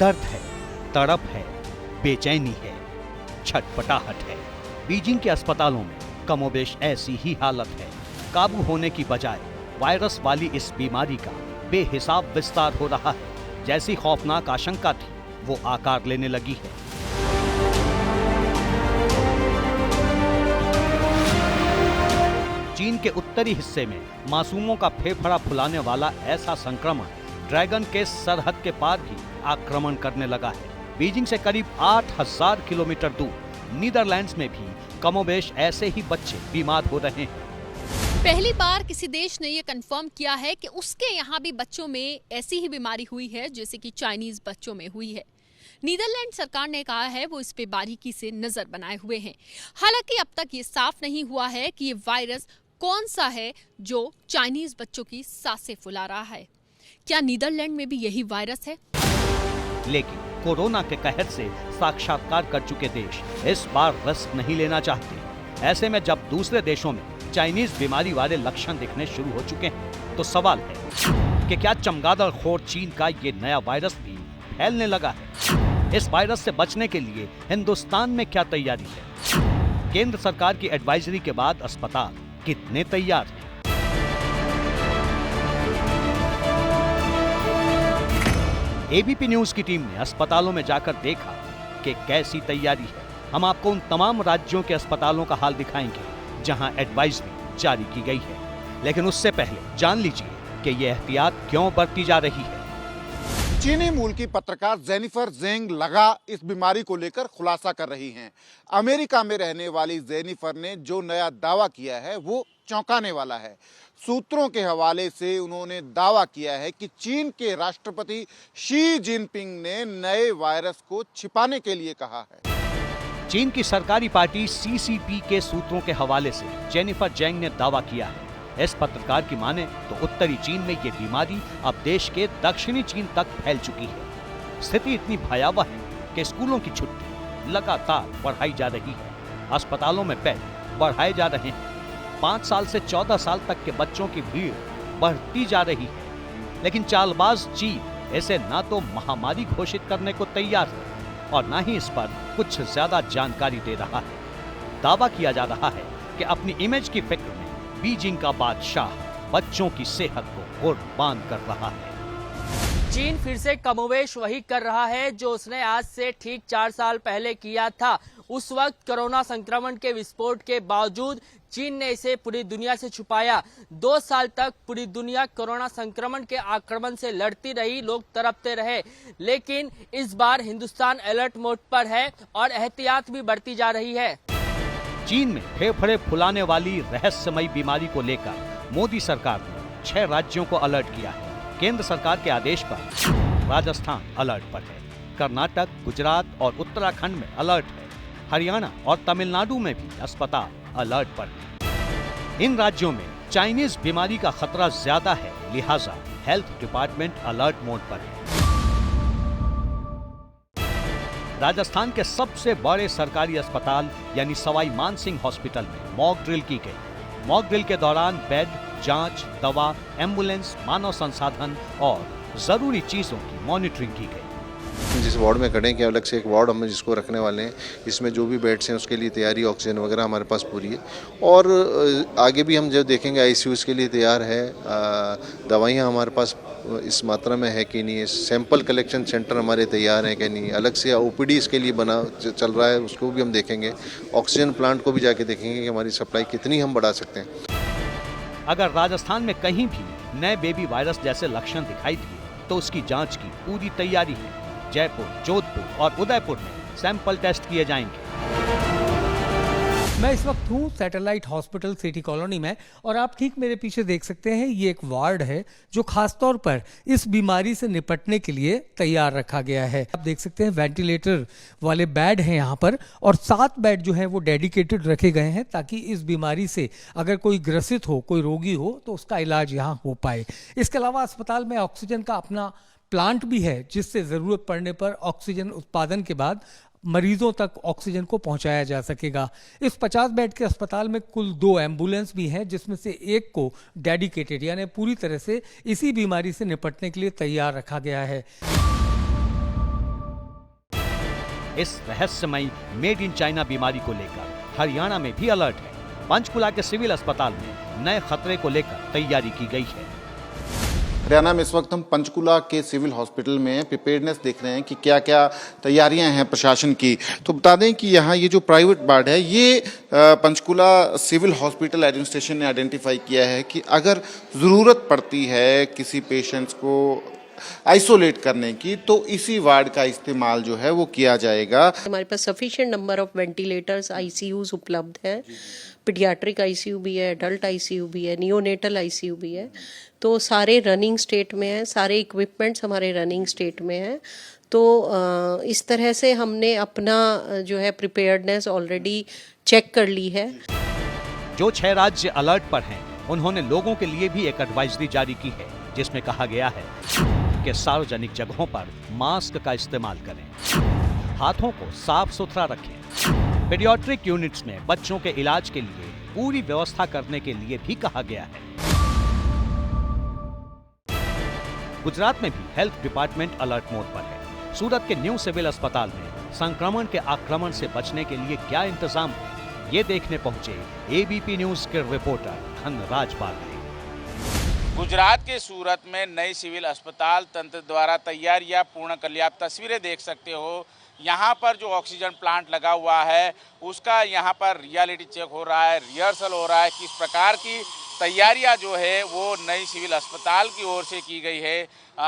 दर्द है, तड़प है, बेचैनी है, छटपटाहट है। बीजिंग के अस्पतालों में कमोबेश ऐसी ही हालत है। काबू होने की बजाय वायरस वाली इस बीमारी का बेहिसाब विस्तार हो रहा है। जैसी खौफनाक आशंका थी वो आकार लेने लगी है। चीन के उत्तरी हिस्से में मासूमों का फेफड़ा फुलाने वाला ऐसा संक्रमण ड्रैगन के सरहद के पार भी आक्रमण करने लगा है। बीजिंग से करीब 8000 किलोमीटर दूर नीदरलैंड्स में भी कमोबेश ऐसे ही बच्चे बीमार हो रहे हैं। पहली बार किसी देश ने यह कंफर्म किया है कि उसके यहाँ भी बच्चों में ऐसी ही बीमारी हुई है जैसे कि चाइनीज बच्चों में हुई है। नीदरलैंड सरकार ने कहा है वो इस पे बारीकी से नजर बनाए हुए हैं। हालांकि अब तक ये साफ नहीं हुआ है कि ये वायरस कौन सा है जो चाइनीज बच्चों की सांसें फुला रहा है। क्या नीदरलैंड में भी यही वायरस है? लेकिन कोरोना के कहर से साक्षात्कार कर चुके देश इस बार रिस्क नहीं लेना चाहते। ऐसे में जब दूसरे देशों में चाइनीज बीमारी वाले लक्षण दिखने शुरू हो चुके हैं तो सवाल है कि क्या चमगादड़खोर चीन का ये नया वायरस भी फैलने लगा है। इस वायरस से बचने के लिए हिंदुस्तान में क्या तैयारी है? केंद्र सरकार की एडवाइजरी के बाद अस्पताल कितने तैयार हैं? एबीपी न्यूज की टीम ने अस्पतालों में जाकर देखा कि कैसी तैयारी है। हम आपको उन तमाम राज्यों के अस्पतालों का हाल दिखाएंगे जहां एडवाइजरी जारी की गई है। लेकिन उससे पहले जान लीजिए कि ये एहतियात क्यों बरती जा रही है। चीनी मूल की पत्रकार जेनिफर जेंग लगा इस बीमारी को लेकर खुलासा कर रही हैं। अमेरिका में रहने वाली जेनिफर ने जो नया दावा किया है वो चौंकाने वाला है। सूत्रों के हवाले से उन्होंने दावा किया है कि चीन के राष्ट्रपति शी जिनपिंग ने नए वायरस को छिपाने के लिए कहा है। चीन की सरकारी पार्टी सीसीपी के सूत्रों के हवाले से जेनिफर जेंग ने दावा किया है। इस पत्रकार की माने तो उत्तरी चीन में ये बीमारी अब देश के दक्षिणी चीन तक फैल चुकी है। स्थिति इतनी भयावह है कि स्कूलों की छुट्टी लगातार बढ़ाई जा रही है। अस्पतालों में बेड बढ़ाए जा रहे हैं। 5 साल से 14 साल तक के बच्चों की भीड़ बढ़ती जा रही है। लेकिन चालबाज चीन इसे ना तो महामारी घोषित करने को तैयार है और ना ही इस पर कुछ ज्यादा जानकारी दे रहा है। दावा किया जा रहा है कि अपनी इमेज की फिक्र में बीजिंग का बादशाह बच्चों की सेहत को कुर्बान कर रहा है। चीन फिर से कमोवेश वही कर रहा है जो उसने आज से ठीक 4 साल पहले किया था। उस वक्त कोरोना संक्रमण के विस्फोट के बावजूद चीन ने इसे पूरी दुनिया से छुपाया। 2 साल तक पूरी दुनिया कोरोना संक्रमण के आक्रमण से लड़ती रही, लोग तड़पते रहे। लेकिन इस बार हिंदुस्तान अलर्ट मोड पर है और एहतियात भी बढ़ती जा रही है। चीन में फेफड़े फुलाने वाली रहस्यमयी बीमारी को लेकर मोदी सरकार ने 6 राज्यों को अलर्ट किया है। केंद्र सरकार के आदेश पर राजस्थान अलर्ट पर है। कर्नाटक, गुजरात और उत्तराखंड में अलर्ट है। हरियाणा और तमिलनाडु में भी अस्पताल अलर्ट पर है। इन राज्यों में चाइनीज बीमारी का खतरा ज्यादा है, लिहाजा हेल्थ डिपार्टमेंट अलर्ट मोड पर है। राजस्थान के सबसे बड़े सरकारी अस्पताल यानी सवाई मानसिंह हॉस्पिटल में मॉक ड्रिल की गई। मॉक ड्रिल के दौरान बेड, जांच, दवा, एम्बुलेंस, मानव संसाधन और जरूरी चीजों की मॉनिटरिंग की गई। जिस वार्ड में खड़े हैं कि अलग से एक वार्ड हम जिसको रखने वाले हैं, इसमें जो भी बेड्स हैं उसके लिए तैयारी, ऑक्सीजन वगैरह हमारे पास पूरी है। और आगे भी हम जो देखेंगे आईसीयूज़ के लिए तैयार है। दवाइयाँ हमारे पास इस मात्रा में है कि नहीं, सैंपल कलेक्शन सेंटर हमारे तैयार हैं कि नहीं, अलग से ओपीडी इसके लिए बना चल रहा है, उसको भी हम देखेंगे। ऑक्सीजन प्लांट को भी जाके देखेंगे कि हमारी सप्लाई कितनी हम बढ़ा सकते हैं। अगर राजस्थान में कहीं भी नए बेबी वायरस जैसे लक्षण दिखाई दिए तो उसकी जांच की पूरी तैयारी है। जयपुर, जोधपुर और उदयपुर में सैंपल टेस्ट किए जाएंगे। मैं इस वक्त हूँ सैटेलाइट हॉस्पिटल सिटी कॉलोनी में और आप ठीक मेरे पीछे देख सकते हैं ये एक वार्ड है जो खासतौर पर इस बीमारी से निपटने के लिए तैयार रखा गया है। आप देख सकते हैं वेंटिलेटर वाले बेड हैं यहाँ पर और 7 बेड जो हैं वो डेडिकेटेड रखे गए हैं ताकि इस बीमारी से अगर कोई ग्रसित हो, कोई रोगी हो तो उसका इलाज यहाँ हो पाए। इसके अलावा अस्पताल में ऑक्सीजन का अपना प्लांट भी है जिससे ज़रूरत पड़ने पर ऑक्सीजन उत्पादन के बाद मरीजों तक ऑक्सीजन को पहुंचाया जा सकेगा। इस 50 बेड के अस्पताल में कुल 2 एम्बुलेंस भी हैं जिसमें से एक को डेडिकेटेड यानी पूरी तरह से इसी बीमारी से निपटने के लिए तैयार रखा गया है। इस रहस्यमयी मेड इन चाइना बीमारी को लेकर हरियाणा में भी अलर्ट है। पंचकुला के सिविल अस्पताल में नए खतरे को लेकर तैयारी की गई है। हरियाणा में इस वक्त हम पंचकुला के सिविल हॉस्पिटल में प्रिपेयर्डनेस देख रहे हैं कि क्या क्या तैयारियां हैं प्रशासन की। तो बता दें कि यहाँ ये जो प्राइवेट वार्ड है ये पंचकुला सिविल हॉस्पिटल एडमिनिस्ट्रेशन ने आइडेंटिफाई किया है कि अगर ज़रूरत पड़ती है किसी पेशेंट्स को आइसोलेट करने की तो इसी वार्ड का इस्तेमाल जो है वो किया जाएगा। हमारे पास sufficient number of ventilators, ICUs उपलब्ध हैं, पीडियाट्रिक आईसीयू भी है, एडल्ट आईसीयू भी है, नियोनेटल आईसीयू भी है। तो सारे रनिंग स्टेट में हैं, सारे इक्विपमेंट्स हमारे रनिंग स्टेट में हैं। तो इस तरह से हमने अपना जो है प्रिपेयर्डनेस ऑलरेडी चेक कर ली है। जो 6 राज्य अलर्ट पर हैं, उन्होंने लोगों के लिए भी एक एडवाइजरी जारी की है जिसमें कहा गया है कि सार्वजनिक जगहों पर मास्क का इस्तेमाल करें, हाथों को साफ सुथरा रखें। पीडियाट्रिक यूनिट्स में बच्चों के इलाज के लिए पूरी व्यवस्था करने के लिए भी कहा गया है। गुजरात में भी हेल्थ डिपार्टमेंट अलर्ट मोड पर है। सूरत के न्यू सिविल अस्पताल में संक्रमण के आक्रमण से बचने के लिए क्या इंतजाम है, ये देखने पहुंचे एबीपी न्यूज के रिपोर्टर धनराज बागले। गुजरात के सूरत में नई सिविल अस्पताल तंत्र द्वारा तैयारियां पूर्ण कर ली। आप तस्वीरें देख सकते हो, यहाँ पर जो ऑक्सीजन प्लांट लगा हुआ है उसका यहाँ पर रियलिटी चेक हो रहा है, रिहर्सल हो रहा है। किस प्रकार की तैयारियां जो है वो नई सिविल अस्पताल की ओर से की गई है।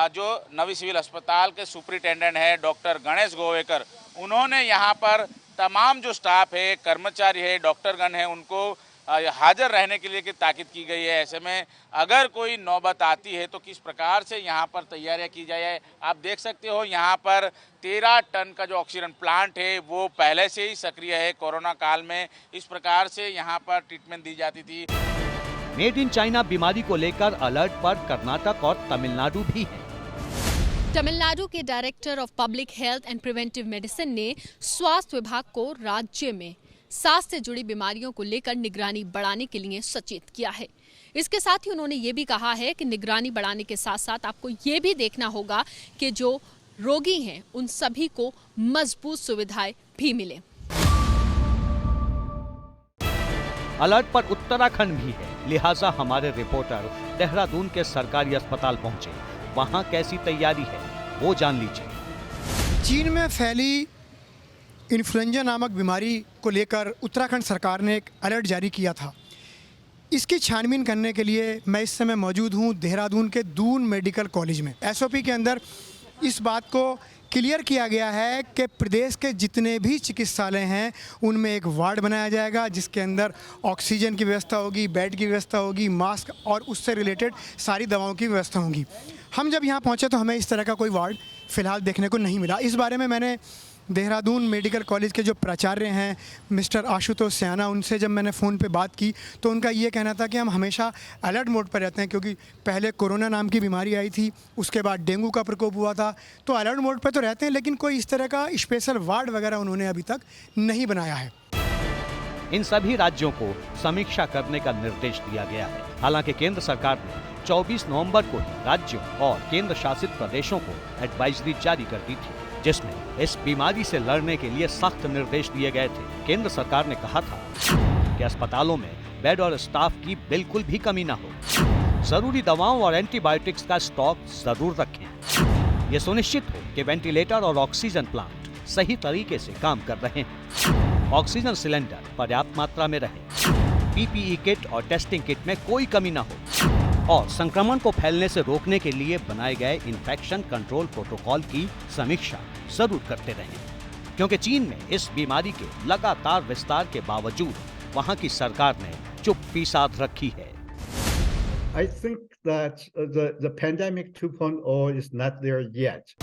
जो नवी सिविल अस्पताल के सुपरिटेंडेंट है डॉक्टर गणेश गोवेकर, उन्होंने यहाँ पर तमाम जो स्टाफ है, कर्मचारी है, डॉक्टरगण है, उनको हाजिर रहने के लिए की ताकीद की गई है। ऐसे में अगर कोई नौबत आती है तो किस प्रकार से यहाँ पर तैयारियां की जाए। आप देख सकते हो यहाँ पर 13 टन का जो ऑक्सीजन प्लांट है वो पहले से ही सक्रिय है। कोरोना काल में इस प्रकार से यहाँ पर ट्रीटमेंट दी जाती थी। मेड इन चाइना बीमारी को लेकर अलर्ट पर कर्नाटक और तमिलनाडु भी है। तमिलनाडु के director of public health and preventive medicine ने स्वास्थ्य विभाग को राज्य में सांस से जुड़ी बीमारियों को लेकर निगरानी बढ़ाने के लिए सचेत किया है। इसके साथ ही उन्होंने ये भी कहा है कि निगरानी बढ़ाने के साथ साथ आपको ये भी देखना होगा कि जो रोगी हैं उन सभी को मजबूत सुविधाएं भी मिले। अलर्ट पर उत्तराखंड भी है, लिहाजा हमारे रिपोर्टर देहरादून के सरकारी अस्पताल पहुंचे। वहां कैसी तैयारी है वो जान लीजिए। चीन में फैली इन्फ्लुएंजा नामक बीमारी को लेकर उत्तराखंड सरकार ने एक अलर्ट जारी किया था। इसकी छानबीन करने के लिए मैं इस समय मौजूद हूं देहरादून के दून मेडिकल कॉलेज में। एसओपी के अंदर इस बात को क्लियर किया गया है कि प्रदेश के जितने भी चिकित्सालय हैं उनमें एक वार्ड बनाया जाएगा जिसके अंदर ऑक्सीजन की व्यवस्था होगी, बेड की व्यवस्था होगी, मास्क और उससे रिलेटेड सारी दवाओं की व्यवस्था होगी। हम जब यहाँ पहुँचे तो हमें इस तरह का कोई वार्ड फ़िलहाल देखने को नहीं मिला। इस बारे में मैंने देहरादून मेडिकल कॉलेज के जो प्राचार्य हैं मिस्टर आशुतोष सयाना, उनसे जब मैंने फ़ोन पे बात की तो उनका ये कहना था कि हम हमेशा अलर्ट मोड पर रहते हैं क्योंकि पहले कोरोना नाम की बीमारी आई थी, उसके बाद डेंगू का प्रकोप हुआ था, तो अलर्ट मोड पर तो रहते हैं लेकिन कोई इस तरह का स्पेशल वार्ड वगैरह उन्होंने अभी तक नहीं बनाया है। इन सभी राज्यों को समीक्षा करने का निर्देश दिया गया है। हालांकि केंद्र सरकार ने 24 नवंबर को ही राज्यों और केंद्र शासित प्रदेशों को एडवाइजरी जारी कर दी थी जिसमें इस बीमारी से लड़ने के लिए सख्त निर्देश दिए गए थे। केंद्र सरकार ने कहा था कि अस्पतालों में बेड और स्टाफ की बिल्कुल भी कमी ना हो, जरूरी दवाओं और एंटीबायोटिक्स का स्टॉक जरूर रखें, ये सुनिश्चित हो कि वेंटिलेटर और ऑक्सीजन प्लांट सही तरीके से काम कर रहे हैं, ऑक्सीजन सिलेंडर पर्याप्त मात्रा में रहे, पीपीई किट और टेस्टिंग किट में कोई कमी ना हो और संक्रमण को फैलने से रोकने के लिए बनाए गए इन्फेक्शन कंट्रोल प्रोटोकॉल की समीक्षा जरूर करते रहें, क्योंकि चीन में इस बीमारी के लगातार विस्तार के बावजूद वहां की सरकार ने चुप्पी साध रखी है। I think that the pandemic 2.0 is not there yet.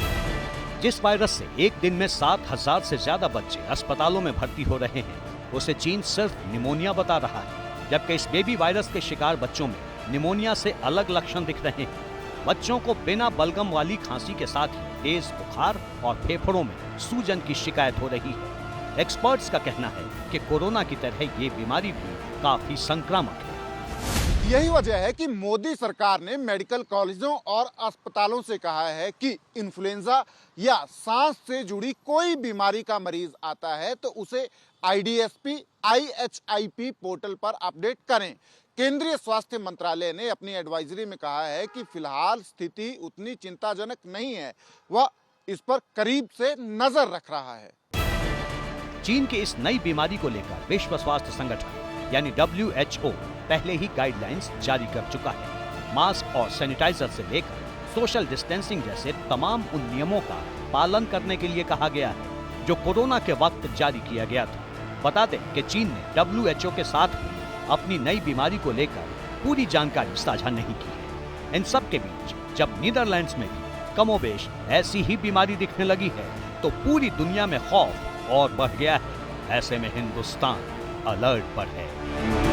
जिस वायरस से एक दिन में 7,000 से ज्यादा बच्चे अस्पतालों में भर्ती हो रहे हैं उसे चीन सिर्फ निमोनिया बता रहा है, जबकि इस बेबी वायरस के शिकार बच्चों में निमोनिया से अलग लक्षण दिख रहे हैं। बच्चों को बिना बलगम वाली खांसी के साथ ही तेज बुखार और फेफड़ों में सूजन की शिकायत हो रही है। एक्सपर्ट्स का कहना है कि कोरोना की तरह ये बीमारी भी काफी संक्रामक है। यही वजह है कि मोदी सरकार ने मेडिकल कॉलेजों और अस्पतालों से कहा है कि इन्फ्लुएंजा या सांस से जुड़ी कोई बीमारी का मरीज आता है तो उसे IDSP IHIP पोर्टल पर अपडेट करें। केंद्रीय स्वास्थ्य मंत्रालय ने अपनी एडवाइजरी में कहा है कि फिलहाल स्थिति उतनी चिंताजनक नहीं है, वह इस पर करीब से नजर रख रहा है। चीन की इस नई बीमारी को लेकर विश्व स्वास्थ्य संगठन यानी WHO पहले ही गाइडलाइंस जारी कर चुका है। मास्क और सैनिटाइजर से लेकर सोशल डिस्टेंसिंग जैसे तमाम उन नियमों का पालन करने के लिए कहा गया है जो कोरोना के वक्त जारी किया गया था। बता दें कि चीन ने WHO के साथ भी अपनी नई बीमारी को लेकर पूरी जानकारी साझा नहीं की है। इन सब के बीच जब नीदरलैंड्स में भी कमोबेश ऐसी ही बीमारी दिखने लगी है तो पूरी दुनिया में खौफ और बढ़ गया है। ऐसे में हिंदुस्तान अलर्ट पर है।